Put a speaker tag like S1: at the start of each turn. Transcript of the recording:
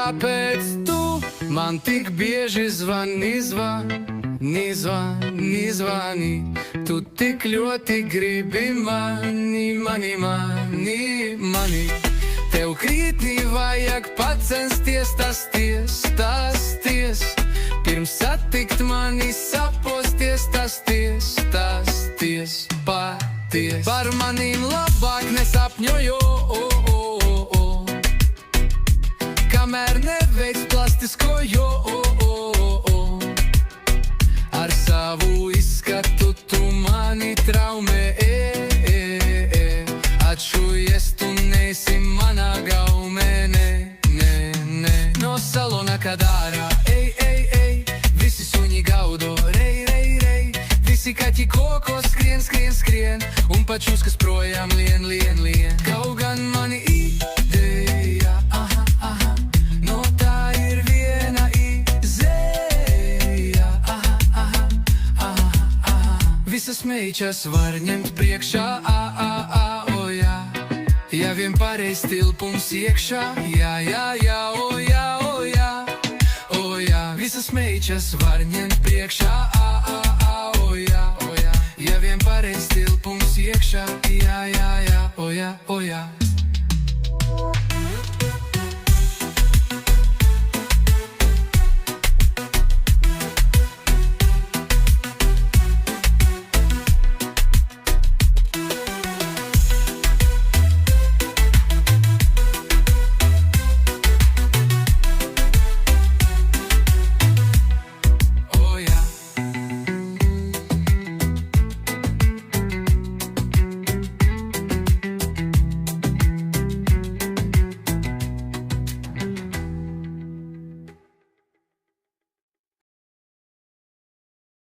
S1: kāpēc tu man tik bieži zvani, zvani? Tu tik ļoti gribi mani. Tev krītnī vajag pacensties, tas ties. Pirms satikt mani saposties, tas ties, paties. Par manīm labāk nesapņojo, kamēr neveic plastisko, ar savu izskatu tu mani traumē, atšujies tu neesi manā gaumē, ne. No salona, kad ārā, ej, visi suņi gaudo, rei, visi kaķi koko skrien, un pačus, kas projām lien. Kaut gan mani ideja, no tā ir viena izēja, visas meičas var ņemt priekšā, ja vien pareiz tilpums iekšā, jā, visas meičas var ņemt priekšā, ja vien pareiz tilpums iekšā, jā,